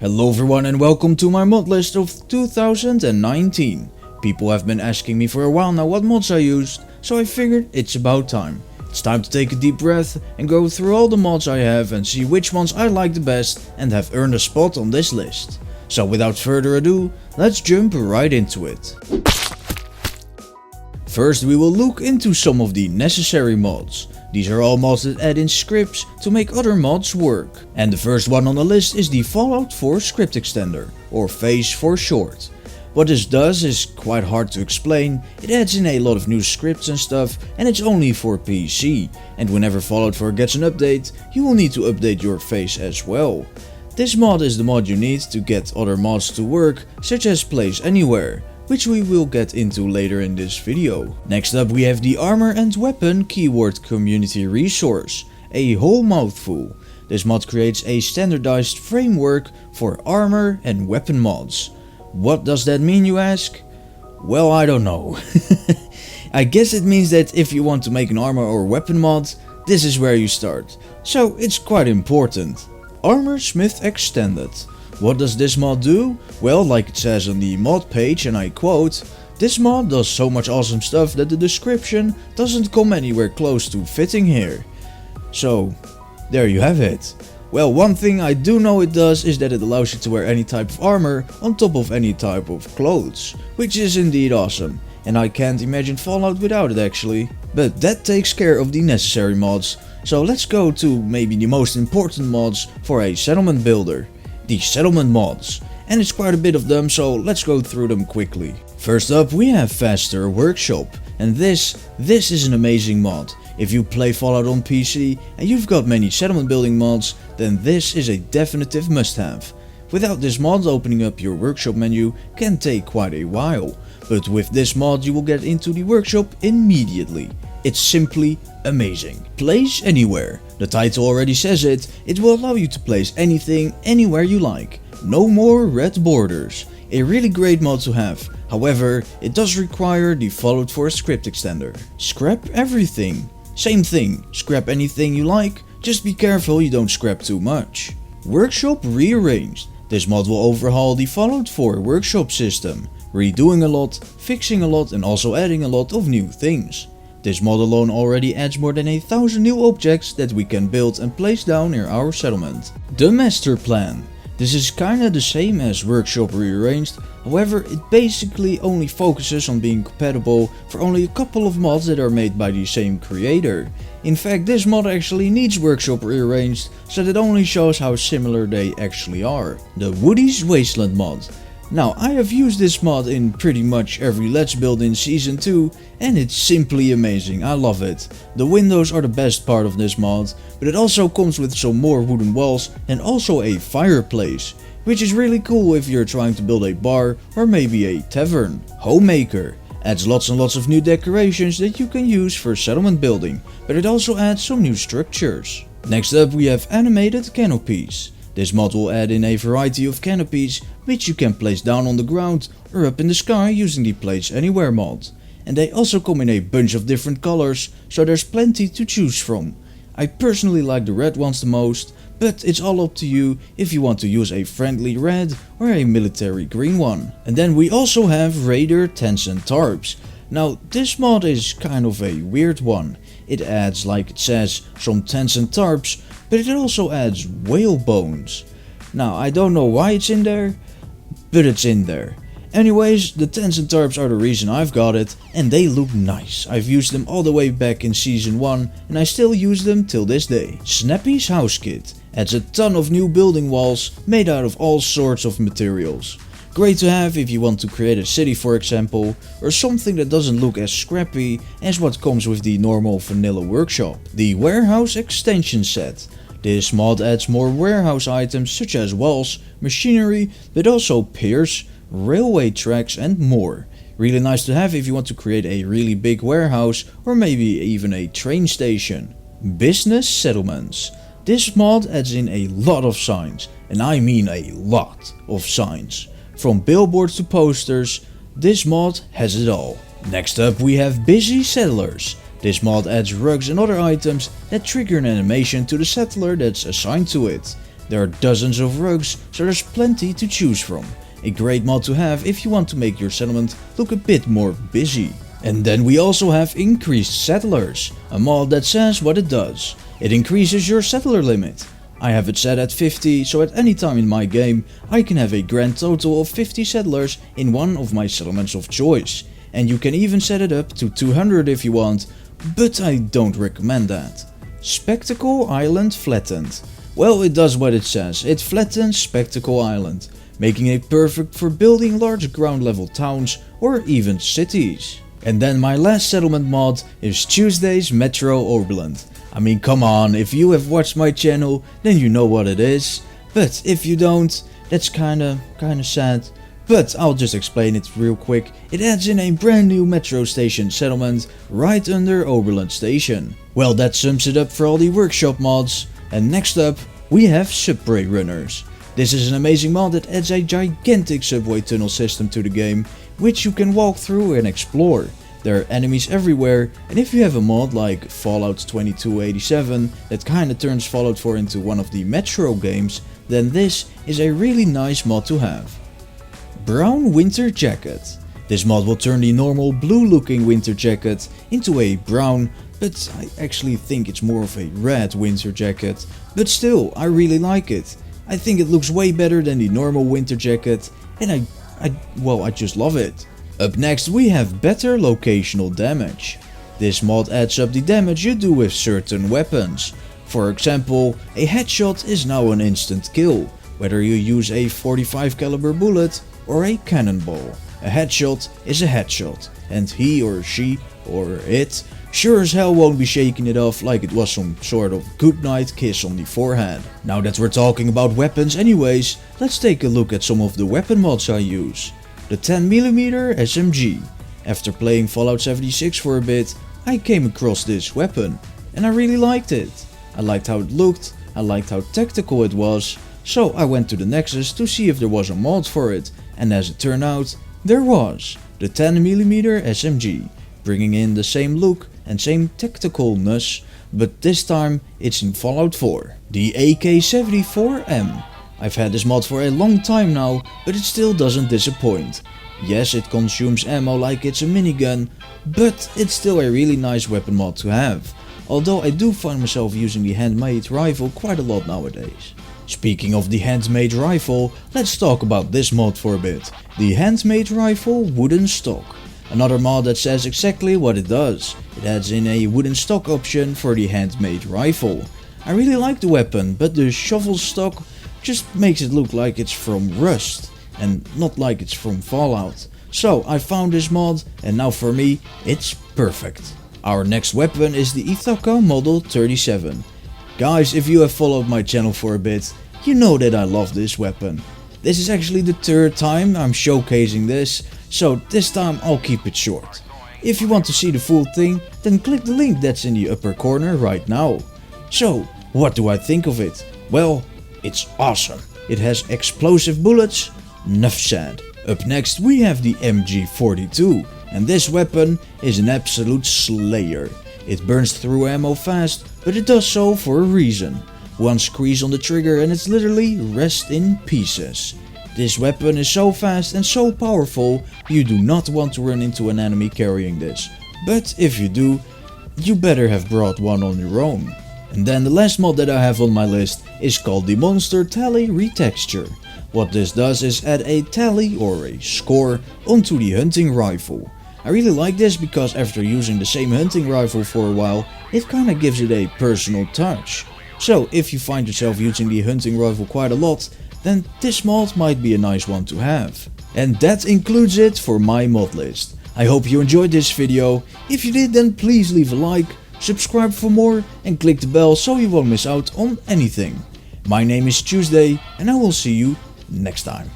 Hello everyone and welcome to my mod list of 2019. People have been asking me for a while now what mods I used, so I figured it's about time. It's time to take a deep breath and go through all the mods I have and see which ones I like the best and have earned a spot on this list. So without further ado, let's jump right into it. First we will look into some of the necessary mods. These are all mods that add in scripts to make other mods work. And the first one on the list is the Fallout 4 script extender, or FACE for short. What this does is quite hard to explain. It adds in a lot of new scripts and stuff, and it's only for PC. And whenever Fallout 4 gets an update, you will need to update your FACE as well. This mod is the mod you need to get other mods to work, such as Place Anywhere, which we will get into later in this video. Next up we have the Armor and Weapon keyword community resource, a whole mouthful. This mod creates a standardized framework for armor and weapon mods. What does that mean, you ask? Well, I don't know. I guess it means that if you want to make an armor or weapon mod, this is where you start. So it's quite important. Armorsmith Extended. What does this mod do? Well, like it says on the mod page, and I quote, "This mod does so much awesome stuff that the description doesn't come anywhere close to fitting here." So, there you have it. Well, one thing I do know it does is that it allows you to wear any type of armor on top of any type of clothes, which is indeed awesome. And I can't imagine Fallout without it actually. But that takes care of the necessary mods, so let's go to maybe the most important mods for a settlement builder. The settlement mods, and it's quite a bit of them, so let's go through them quickly. First up we have Faster Workshop, and this is an amazing mod. If you play Fallout on PC and you've got many settlement building mods, then this is a definitive must have. Without this mod, opening up your workshop menu can take quite a while, but with this mod you will get into the workshop immediately. It's simply amazing. Place Anywhere. The title already says it. It will allow you to place anything anywhere you like. No more red borders. A really great mod to have. However, it does require the Fallout 4 script extender. Scrap everything. Same thing. Scrap anything you like. Just be careful you don't scrap too much. Workshop Rearranged. This mod will overhaul the Fallout 4 workshop system, redoing a lot, fixing a lot and also adding a lot of new things. This mod alone already adds more than 1,000 new objects that we can build and place down near our settlement. The Master Plan. This is kinda the same as Workshop Rearranged, however it basically only focuses on being compatible for only a couple of mods that are made by the same creator. In fact, this mod actually needs Workshop Rearranged, so that only shows how similar they actually are. The Woody's Wasteland mod. Now, I have used this mod in pretty much every Let's Build in Season 2 and it's simply amazing, I love it. The windows are the best part of this mod, but it also comes with some more wooden walls and also a fireplace, which is really cool if you're trying to build a bar or maybe a tavern. Homemaker. Adds lots and lots of new decorations that you can use for settlement building, but it also adds some new structures. Next up we have Animated Canopies. This mod will add in a variety of canopies, which you can place down on the ground or up in the sky using the Place Anywhere mod. And they also come in a bunch of different colors, so there's plenty to choose from. I personally like the red ones the most, but it's all up to you if you want to use a friendly red or a military green one. And then we also have Raider Tents and Tarps. Now this mod is kind of a weird one. It adds, like it says, some tents and tarps, but it also adds whale bones. Now I don't know why it's in there, but it's in there. Anyways, the tents and tarps are the reason I've got it, and they look nice. I've used them all the way back in Season 1 and I still use them till this day. Snappy Housekit adds a ton of new building walls made out of all sorts of materials. Great to have if you want to create a city, for example, or something that doesn't look as scrappy as what comes with the normal vanilla workshop. The Warehouse Extension Set. This mod adds more warehouse items such as walls, machinery, but also piers, railway tracks and more. Really nice to have if you want to create a really big warehouse or maybe even a train station. Business Settlements. This mod adds in a lot of signs, and I mean a lot of signs. From billboards to posters, this mod has it all. Next up we have Busy Settlers. This mod adds rugs and other items that trigger an animation to the settler that's assigned to it. There are dozens of rugs, so there's plenty to choose from. A great mod to have if you want to make your settlement look a bit more busy. And then we also have Increased Settlers, a mod that says what it does. It increases your settler limit. I have it set at 50, so at any time in my game I can have a grand total of 50 settlers in one of my settlements of choice. And you can even set it up to 200 if you want, but I don't recommend that. Spectacle Island Flattened. Well, it does what it says, it flattens Spectacle Island, making it perfect for building large ground level towns or even cities. And then my last settlement mod is Tuesday's Metro Oberland. I mean, come on, if you have watched my channel, then you know what it is. But if you don't, that's kinda sad. But I'll just explain it real quick. It adds in a brand new metro station settlement right under Oberland station. Well, that sums it up for all the workshop mods. And next up, we have Subway Runners. This is an amazing mod that adds a gigantic subway tunnel system to the game, which you can walk through and explore. There are enemies everywhere, and if you have a mod like Fallout 2287 that kinda turns Fallout 4 into one of the Metro games, then this is a really nice mod to have. Brown Winter Jacket. This mod will turn the normal blue looking winter jacket into a brown, but I actually think it's more of a red winter jacket. But still, I really like it. I think it looks way better than the normal winter jacket, and I just love it. Up next we have Better Locational Damage. This mod adds up the damage you do with certain weapons. For example, a headshot is now an instant kill, whether you use a 45 caliber bullet or a cannonball. A headshot is a headshot, and he or she or it sure as hell won't be shaking it off like it was some sort of goodnight kiss on the forehead. Now that we're talking about weapons anyways, let's take a look at some of the weapon mods I use. The 10mm SMG. After playing Fallout 76 for a bit, I came across this weapon, and I really liked it. I liked how it looked, I liked how tactical it was, so I went to the Nexus to see if there was a mod for it, and as it turned out, there was. The 10mm SMG, bringing in the same look and same tacticalness, but this time it's in Fallout 4. The AK-74M. I've had this mod for a long time now, but it still doesn't disappoint. Yes, it consumes ammo like it's a minigun, but it's still a really nice weapon mod to have. Although I do find myself using the handmade rifle quite a lot nowadays. Speaking of the handmade rifle, let's talk about this mod for a bit. The handmade rifle wooden stock. Another mod that says exactly what it does. It adds in a wooden stock option for the handmade rifle. I really like the weapon, but the shovel stock just makes it look like it's from Rust and not like it's from Fallout. So I found this mod, and now for me it's perfect. Our next weapon is the ITHACA Model 37. Guys, if you have followed my channel for a bit, you know that I love this weapon. This is actually the third time I'm showcasing this, so this time I'll keep it short. If you want to see the full thing, then click the link that's in the upper corner right now. So, what do I think of it? Well, it's awesome. It has explosive bullets, nuff said. Up next we have the MG42, and this weapon is an absolute slayer. It burns through ammo fast, but it does so for a reason. One squeeze on the trigger and it's literally rest in pieces. This weapon is so fast and so powerful, you do not want to run into an enemy carrying this. But if you do, you better have brought one on your own. And then the last mod that I have on my list is called the Monster Tally RETEXTURE. What this does is add a tally or a score onto the hunting rifle. I really like this because after using the same hunting rifle for a while, it kinda gives it a personal touch. So if you find yourself using the hunting rifle quite a lot, then this mod might be a nice one to have. And that includes it for my mod list. I hope you enjoyed this video. If you did, then please leave a like, subscribe for more and click the bell so you won't miss out on anything. My name is Tuesday and I will see you next time.